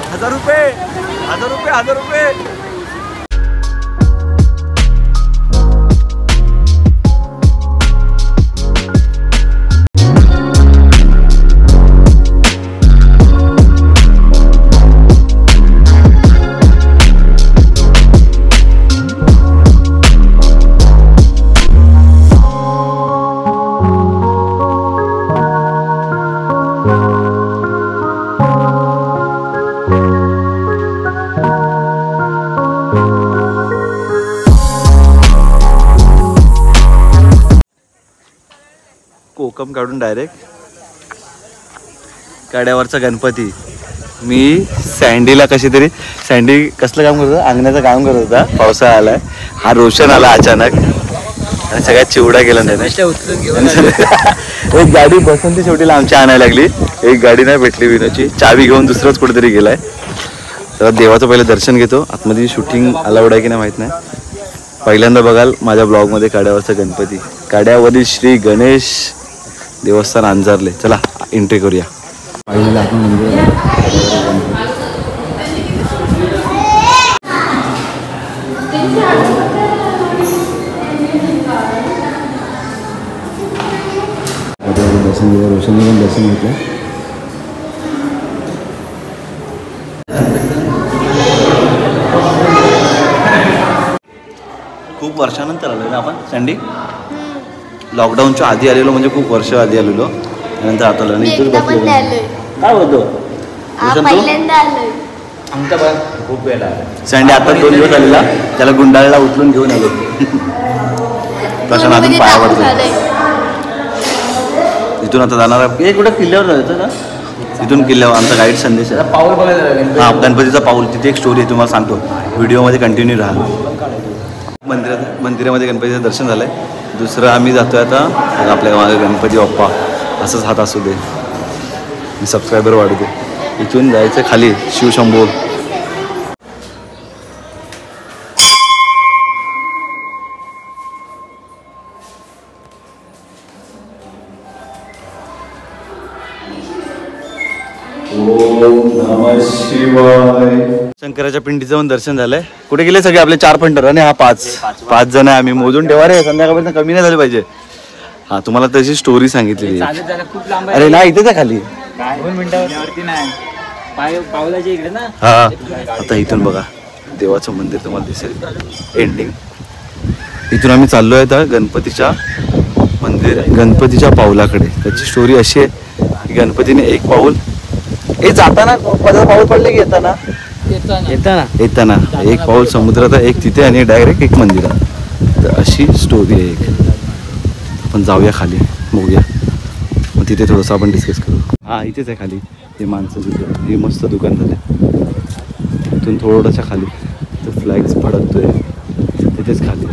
1000 रुपये 1000 रुपये 1000 रुपये. कोकम काढून डायरेक्ट कड्यावरचा गणपती. मी सँडीला कशी तरी सँडी कसलं काम करत होता, अंगणाचं काम करत होता. पावसाळा आलाय, हा रोशन आला अचानक आणि सगळ्यात चिवडा केला त्याने. एक गाडी बसंती शेवटीला आमची आणायला लागली, एक गाडी नाही भेटली विनोची, चावी घेऊन दुसरंच कुठेतरी गेलाय. तर देवाचं पहिलं दर्शन घेतो. आतमध्ये शूटिंग अलाउड आहे की नाही माहीत नाही. पहिल्यांदा बघाल माझ्या ब्लॉगमध्ये कड्यावरचा गणपती, कड्यावरील श्री गणेश देवस्थान अंजारले. चला एंट्री करूया. पहिल्यांदा आपण दर्शन घेऊया. रोशनने पण दर्शन घेतलं. खूप वर्षानंतर आलो ना आपण सँडी. लॉकडाऊनच्या आधी आलेलो, म्हणजे खूप वर्ष आधी आलेलो, नंतर आता आलो. आणि इथून बसलो. काय होतो खूप वेळा सँडी आता 2 दिवस आलेला, त्याला गुंडाळला उचलून घेऊन आलो. प्रशांत अजून पाया पडतो. इथून आता जाणार आहे कुठं किल्ल्यावर जायचं ना. इथून किल्ल्यावर आमचा गाईड संदेश आहे. पाऊल बघायला हां, गणपतीचा पाऊल. तिथे एक स्टोरी आहे, तुम्हाला सांगतो. व्हिडिओमध्ये कंटिन्यू राहा. मंदिरामध्ये गणपतीचं दर्शन झालं आहे. दुसरं आम्ही जातोय आता आपल्या मागे गणपती बाप्पा. असंच हात असू दे, सबस्क्रायबर वाढू दे. इथून जायचं खाली शिवशंभो. शंकराच्या पिंडीचं पण दर्शन झालंय. कुठे गेले सगळे आपले 4 पंढर आणि हा 5 जण आहे आम्ही. मोजून ठेवा रे, संध्याकाळपर्यंत कमी नाही झाले पाहिजे. हा तुम्हाला तशी स्टोरी सांगितलेली. अरे नाही, इथेच आहे खाली. 2 मिनिटावरती नाही, पावलाच्या इकडे ना. हा आता इथून बघा देवाचं मंदिर तुम्हाला दिसेल. एंडिंग इथून आम्ही चाललोय आता गणपतीच्या मंदिर, गणपतीच्या पाऊलाकडे. त्याची स्टोरी अशी आहे की गणपतीने एक पाऊल जाताना पाऊल पडले की येताना एक पाऊल समुद्रात, एक तिथे आणि डायरेक्ट एक मंदिरात. तर अशी स्टोरी आहे एक. आपण जाऊया खाली, बघूया. मग तिथे थोडंसं आपण डिस्कस करू. हां इथेच आहे खाली हे माणसं दुकान. हे मस्त दुकान झालं. इथून थोडंसं खाली तर फ्लॅग्स फडकतोय, तिथेच खाली.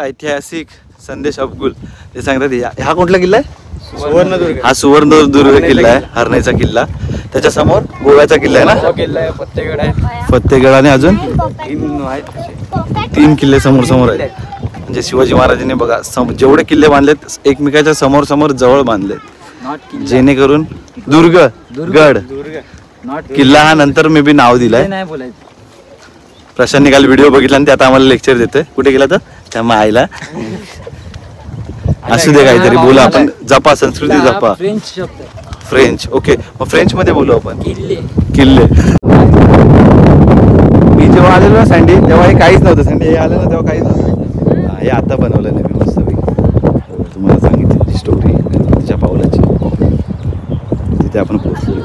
ऐतिहासिक संदेश अब्गुल ते सांगतात. हा कुठला किल्ला आहे? सुवर्णदुर्ग. हा सुवर्णदुर्ग किल्ला आहे, हरण्याचा किल्ला. त्याच्या समोर गोव्याचा किल्ला आहे ना. फत्तेगड आहे, फत्तेगड. आणि अजून 3 किल्ले समोर समोर आहेत. म्हणजे शिवाजी महाराजांनी बघा जेवढे किल्ले बांधलेत एकमेकाच्या समोर समोर जवळ बांधलेत, जेणेकरून गड किल्ला हा नंतर मे बी नाव दिलंय. प्रशांतने काल व्हिडिओ बघितला आणि त्यात आम्हाला लेक्चर देतोय. कुठे गेला तर त्या मायला. असू दे काहीतरी बोला आपण. जपा संस्कृती जपा. फ्रेंच. ओके मग फ्रेंच मध्ये बोलू आपण. किल्ले. मी जेव्हा आलेलो ना सँडी तेव्हा हे काहीच नव्हतं. सँडी हे आलं ना तेव्हा काहीच नव्हतं. हे आता बनवलं नाही मी मस्त. तुम्हाला सांगितली स्टोरी गणपतीच्या पावलाची. तिथे आपण पोहोचलो.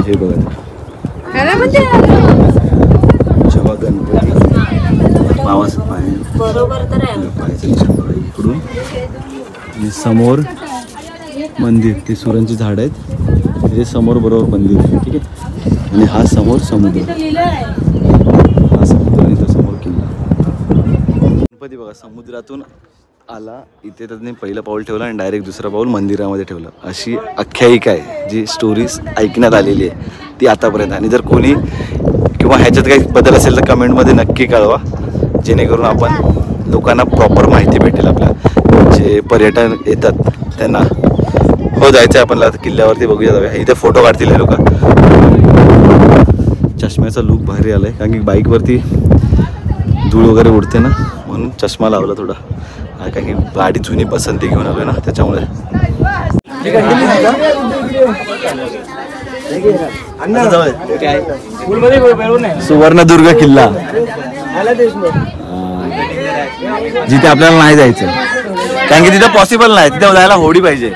हे बघा जेव्हा गणपती पावाचं पाणी इकडून आणि समोर मंदिर. ते सुरांची झाड आहेत, तिथे समोर बरोबर मंदिर आहे. ठीक आहे. आणि हा समोर समुद्र, हा समुद्र आणि तो समोर किल्ला. गणपती बघा समुद्रातून आला, इथे त्याने पहिलं पाऊल ठेवलं आणि डायरेक्ट दुसरं पाऊल मंदिरामध्ये ठेवलं. अशी आख्यायिका आहे जी स्टोरीज ऐकण्यात आलेली आहे ती आतापर्यंत. आणि जर कोणी किंवा ह्याच्यात काही बदल असेल तर कमेंटमध्ये नक्की कळवा, जेणेकरून आपण लोकांना प्रॉपर माहिती भेटेल. आपल्या जे पर्यटन येतात त्यांना. हो जायचं आहे आपल्याला किल्ल्यावरती, बघूया जाऊया. इथे फोटो काढतील हे लोक. चष्म्याचा लूक भारी आलाय कारण की बाईकवरती धूळ वगैरे उडते ना, म्हणून चष्मा लावला थोडा. कारण की गाडी जुनी पसंती घेऊन आलोय ना त्याच्यामुळे. सुवर्णदुर्ग किल्ला जिथे आपल्याला नाही जायचं कारण की तिथं पॉसिबल नाही. तिथे जायला होडी पाहिजे.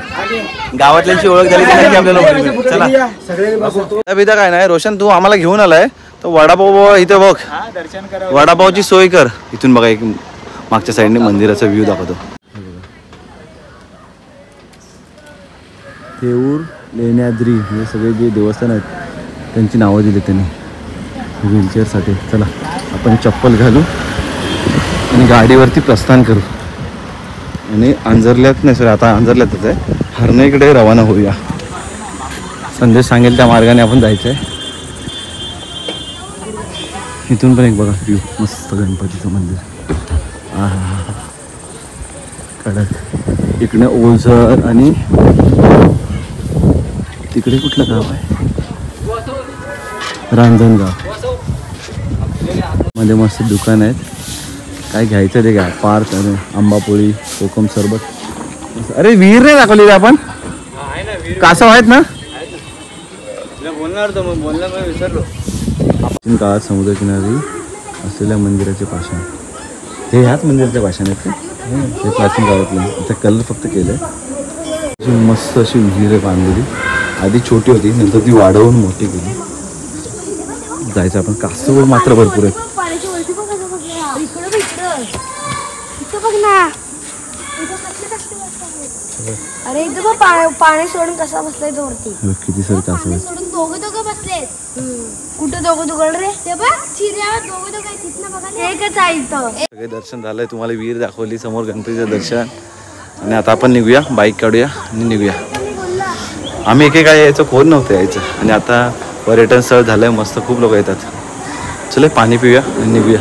गावातल्यांची ओळख झाली की आपल्याला होडी पाहिजे. चला बिदा काय नाही. रोशन तू आम्हाला घेऊन आलाय तर वडापाव इथे बघ. वडापावची सोय कर. इथून बघा एक मागच्या साईडने मंदिराचा व्ह्यू दाखवतो. थेऊर, लेण्याद्री हे सगळे जे देवस्थान आहेत त्यांची नावं दिली त्यांनी व्हीलचेअरसाठी. चला आपण चप्पल घालू आणि गाडीवरती प्रस्थान करू आणि अंजरल्यात नाही सर आता अंजरल्यातच आहे हरणेकडे रवाना होऊया. संदेश सांगेल त्या मार्गाने आपण जायचं आहे. इथून पण एक बघा व्ह्यू मस्त गणपतीचं मंदिर. हा हा हा कडक. इकडे ओझर आणि तिकडे कुठलं गाव आहे रांजणगाव. मध्ये मस्त दुकान आहेत. काय घ्यायचं ते घ्या. पार्क आणि आंबापोळी कोकम सरबत. अरे विहीर नाही दाखवली आपण. कासव आहेत ना. प्राचीन काळात समुद्रकिनारी असलेल्या मंदिराचे पाषाण. हे ह्याच मंदिराचे पाषाण आहेत का. हे प्राचीन काळातले. त्याचा कलर फक्त केलंय. मस्त अशी विहीर आहे बांधलेली. आधी छोटी होती नंतर ती वाढवून मोठी केली. जायचं आपण. कासव मात्र भरपूर आहेत. अरे इथं पाणी सोडून कसा बसलाय तो वरती. किती सर कासव आहेत. दोघं बसलेत. कुठं दोघं रे. ते बघ चिऱ्यावर दोघं तिथनं बघा. एकच आहे इथं. सगळे दर्शन झालंय. तुम्हाला विहीर दाखवली समोर गणपतीचं दर्शन. आणि आता आपण निघूया. बाईक काढूया आणि निघूया. आम्ही एकेका यायचं कोण नव्हतं यायचं आणि आता पर्यटन स्थळ झालंय मस्त. खूप लोक येतात. चले पाणी पिऊया आणि निघूया.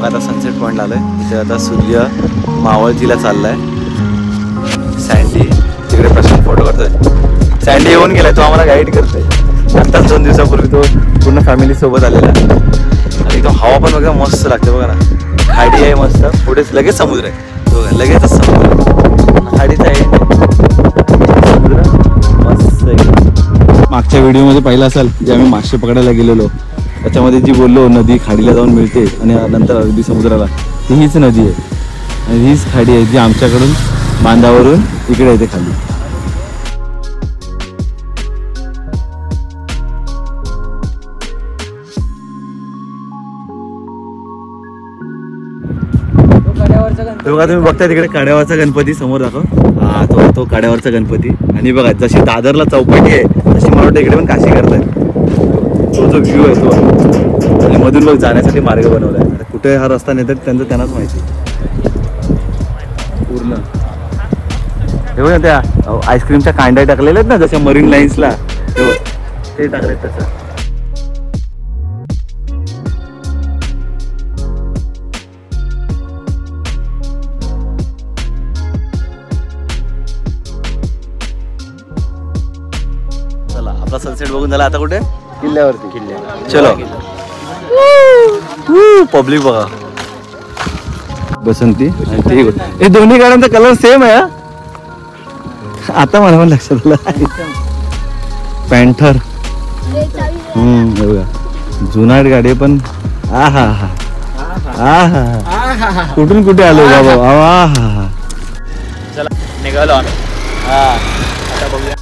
आता सनसेट पॉईंट आलाय. इथे आता सूर्य मावळतीला चाललाय. सँडी तिकडे प्रश्न फोटो करतोय. सँडी येऊन गेलाय. तो आम्हाला गाईड करतोय. आत्ताच 2 दिवसापूर्वी तो पूर्ण फॅमिली सोबत आलेला. आणि तो हवा पण बघा मस्त लागते. बघा ना खाडी आहे मस्त. पुढेच लगेच समुद्र आहे. बघा लगेचच समुद्र. खाडीचा आहे समुद्र मस्त आहे. मागच्या व्हिडिओमध्ये पाहिलं असाल जे आम्ही मासे पकडायला गेलेलो त्याच्यामध्ये जी बोललो नदी खाडीला जाऊन मिळते आणि नंतर अगदी समुद्राला. हीच नदी आहे आणि हीच खाडी आहे जी आमच्याकडून बांधावरून इकडे येते खाली. बघा तुम्ही बघताय तिकडे कड्यावरचा गणपती समोर दाखव. हा तो कड्यावरचा गणपती. आणि बघा जशी दादरला चौपाटी आहे तशी मला वाटतं इकडे पण काशी करतायत. तो जो व्ह्यू आहे तो आणि मधून बघ जाण्यासाठी मार्ग बनवलाय. कुठे हा रस्ता नेतात त्यांचं त्यांनाच माहिती पूर्ण. हे बघा त्या आईस्क्रीमच्या कांड्या टाकलेल्या आहेत ना जशा मरीन लाईन्सला ते टाकलेत तसं. चला आपला सनसेट बघून झाला. आता कुठे किल्ल्यावरती. चलो पब्लिक बघा. बसंती हे दोन्ही गाड्यांचा कलर सेम आहे. आता मला पण लक्षात आलं. पॅन्थर. हे बघा जुनाट गाडी पण. हा हा हा कुठून कुठे आलो बाबा. चला निघालो आम्ही. आता बघूया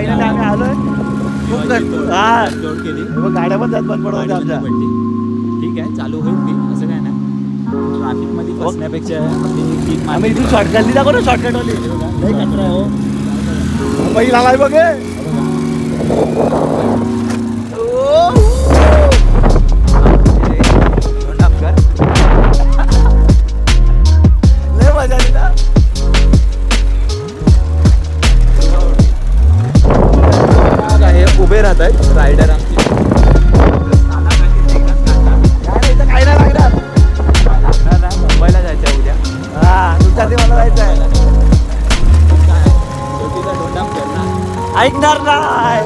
फायनली आम्ही आलोय. हा लोड केली गाड्या पण त्यात बंद पडत होत्या आमच्या. ठीक आहे चालू होईल ती असं काय नाही ट्रॅफिक मध्ये बसण्यापेक्षा आम्ही इथून शॉर्टकट दाखव ना शॉर्टकट वाली कचरा हो मुंबई आलाय बघ लय मजा आली ना. हे उभे राहत आहेत रायडर आमची काय नाही लागणार. मुंबईला जायचं उद्या हा तुमच्या आधी मला जायचं आहे. ऐकणार नाही.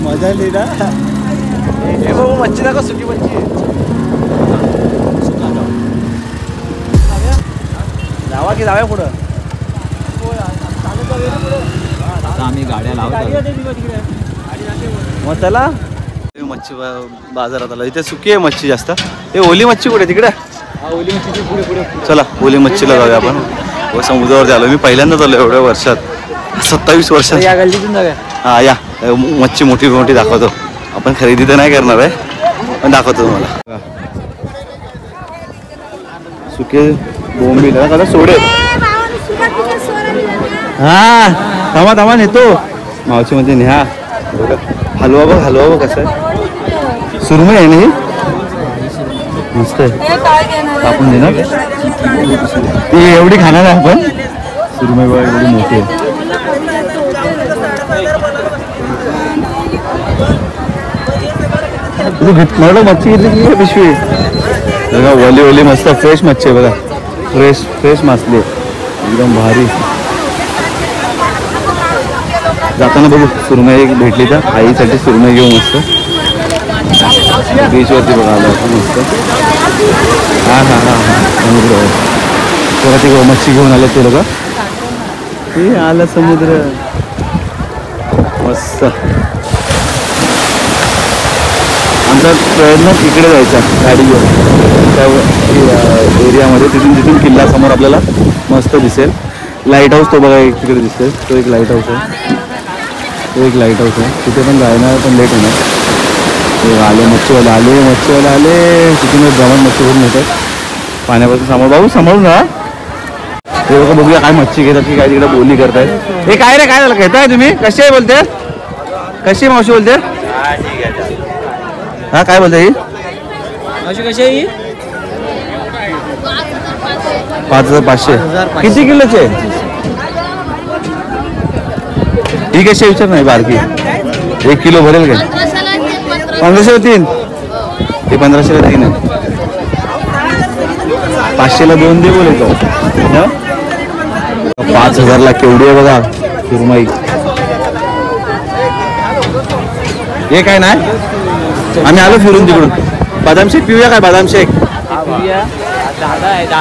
मजा आली ना. हे बाबू मच्छी दाखव सुकी मच्छी जावा की जाव्या पुढं आता आम्ही गाड्या लावतो मग चला. मच्छी बाजारात आला इथे सुकी आहे मच्छी जास्त. हे ओली मच्छी कुठे तिकडे ओली मच्छी पुढे पुढे चला ओली मच्छीला जाऊया आपण. समुद्रावरती आलो मी पहिल्यांदाच आलो एवढ्या वर्षात 27 वर्षात. या गल्लीतून जाऊया. हा या मच्छी मोठी मोठी दाखवतो. आपण खरेदी तर नाही करणार आहे पण दाखवतो तुम्हाला. सुके बोंबील का सोडे. हा थांबा थांबा नेतो मावशीमध्ये न्या. हलवा बघ हलवा बघ कसं आहे. सुरमई आहे ना ही मस्त आहे. आपण देणार ती एवढी खाणार आहे आपण. सुरमई बघ एवढी मोठी आहे. मला मच्छी घेतली की पिशवी बघा. ओली ओली मस्त फ्रेश मच्छी आहे बघा. फ्रेश फ्रेश मासली एकदम भारी. जाताना बघू सुरमई एक भेटली तर आईसाठी सुरमई घेऊ मस्त. बीचवरती बघा आलो आपण मस्त. हां हां हां हां समुद्र तेव्हा ती मच्छी घेऊन आलं ते बघा. ते आलं समुद्र मस्त. आमचा प्रयत्न तिकडे जायचा गाडी घेऊन त्या एरियामध्ये. तिथून किल्ला समोर आपल्याला मस्त दिसेल. लाईट हाऊस तो बघा एक तिकडे दिसेल. तो एक लाईट हाऊस आहे. तो एक लाईट हाऊस आहे तिथे पण जायला पण लेट होणार. ते आले मच्छीवाले आले तिथूनच जमान मच्छी भरून येतात पाण्यापासून. सांभाळ भाऊ सांभाळून ना. ते बघा बघूया काय मच्छी घेतात की काय तिकडे बोली करतायत. हे काय रे काय झालं घेताय तुम्ही. कशी आहे बोलते कशी मावशी बोलते. हा काय बोलते ही अशी कशी आहे ही 5500. किती किलोचे ही कशी विचार नाही बारकी 1 किलो भरेल काय. 1500 3. ते 1500 3 आहे. 500ला 2 दे बोले तो. 5000ला केवढी आहे बघा सुरमई. हे काय नाही. आम्ही आलो फिरून तिकडून. बदाम शेक पिऊया काय. बदाम शेक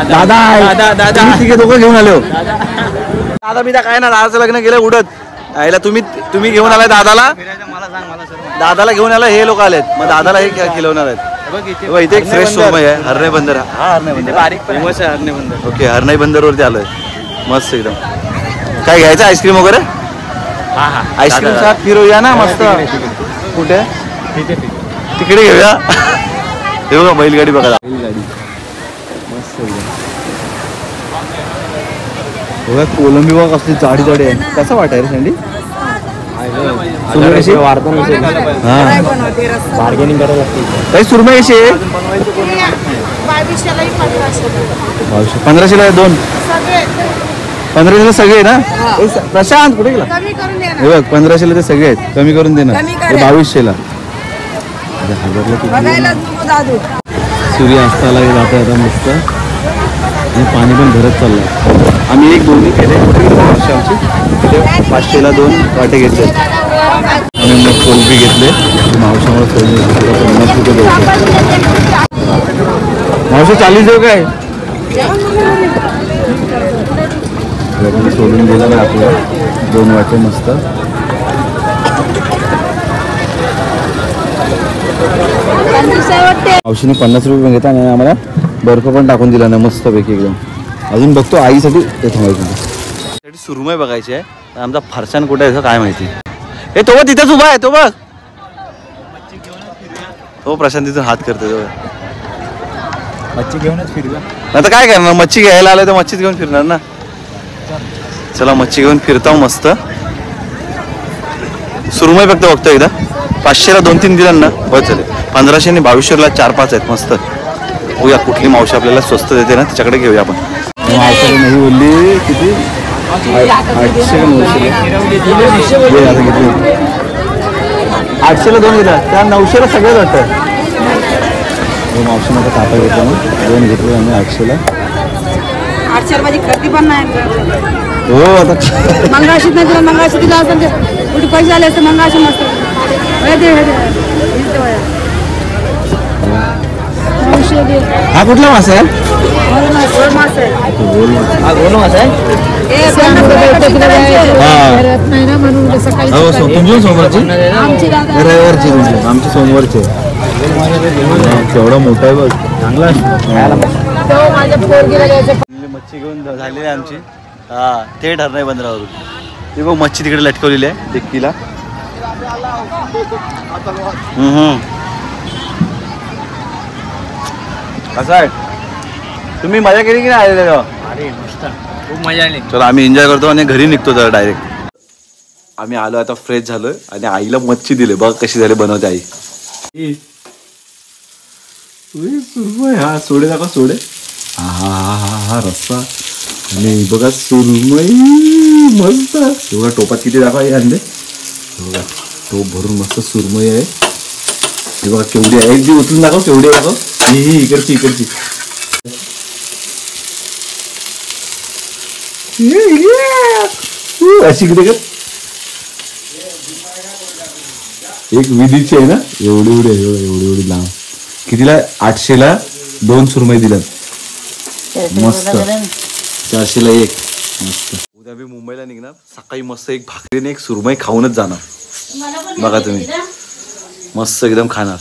दादा आहे. तिघे दोघं घेऊन आलो. दादा बिदा काय ना. दादाचं लग्न केलं उडत आईला. तुम्ही घेऊन आलाय दादाला. दादाला घेऊन आला हे लोक आलेत. मग दादाला हे खिलवणार आहेत. इथे एक फ्रेश सुरमई आहे. हरणे बंदर. हा हरणे बंदर फेमस आहे. हरणे बंदर. ओके हरणे बंदरवरती आलोय मस्त एकदम. काय घ्यायचं आईस्क्रीम वगैरे. आईस्क्रीम साथ फिरूया ना मस्त. कुठे तिकडे घेऊया. हे बघा बैलगाडी बघा. बैलगाडी मस्त बघा. कोलंबी बघा कसली जाडी जाडी आहे. कसं वाटाय रे सँडी. सुरमई कशी हां बार्गेनिंग करायला लागते. काही सुरमई कशी आहे. 1500ला 2. 1500ला सगळे ना. प्रशांत कुठे गेला. हे बघ 1500ला ते सगळे आहेत. कमी करून दे ना. 2200ला सूर्यास्ताला जाता येता मस्त आणि पाणी पण भरत चाललं. आम्ही एक दोन्ही केले आमची तिथे 500ला 2 वाटे घेतले. आम्ही मग कोलबी घेतले मावशामुळे कोलबी 50 रुपये द्यायचे. मावशी 40 देऊ काय सोडून दिलं ना आपल्याला 2 वाटे मस्त. मावशीने 50 रुपये पण घेता आणि आम्हाला बर्फ पण टाकून दिला ना मस्तपैकी एकदम. अजून बघतो आईसाठी ते थांबायचं सुरमई बघायची आहे. आमचा फरसान कुठे आहे काय माहिती. हे तो बघ तिथेच उभा आहे तो बघ. तो प्रशांत तिथून हात करते तो मच्छी घेऊनच फिरला. आता काय करणार मच्छी घ्यायला आलं तर मच्छीच घेऊन फिरणार ना. चला मच्छी घेऊन फिरतो मस्त. सुरमई फक्त बघतो एकदा 500ला 2-3 दिलं ना बस झाले. 1500 आणि 2200ला 4-5 आहेत मस्त. बघूया कुठली मावशी आपल्याला स्वस्त देते ना त्याच्याकडे घेऊया आपण. मावशी नाही बोलली किती 800 800ला 2 दिला त्या 900ला सगळ्यात वाटतं. मावशीनं आता कापा घेतला मग 2 घेतले आम्ही 800ला. 800 माझी खरेदी पण नाही. हो आता मंगाशीत नाही तुला मंगाशी दिला असं कुठे पैसे आले असते मंगाशी मस्त. हा कुठला मासा आहे. हा गोल मासा आहे. तुमची सोमवारची रविवारची आमची सोमवारची. केवढा मोठा आहे बघ चांगला. मच्छी घेऊन झालेली आहे आमची. हा ते ठरणार बंदरावरून. ते बघ मच्छी तिकडे लटकवलेली आहे डिक्कीला. कसं आहे तुम्ही मजा केली की नाही आलेले तेव्हा. अरे मस्त खूप मजा आली. चला आम्ही एन्जॉय करतो आणि घरी निघतो जरा डायरेक्ट. आम्ही आलो आता फ्रेश झालोय आणि आईला मच्छी दिले बघ कशी झाली बनवते आई. सुरमई हा सोडे दाखवा सोडे. हा हा हा हा रस्सा आणि बघा सुरमई मस्त. एवढा टोपात किती दाखवा हे अंडे बघा टोप भरून मस्त सुरमई आहे. हे बघा केवढी आहे. एक दी उचलून दाखव केवढी दाखव. ही इकडची इकडची अशी किती कर एक विधीची आहे ना एवढी एवढी एवढी एवढी लांब. कितीला 800ला 2 सुरमई दिलं मस्त. 400ला 1 मस्त. उद्या मी मुंबईला निघणार सकाळी मस्त एक भाकरीने एक सुरमई खाऊनच जाणार. बघा तुम्ही मस्त एकदम खाणार.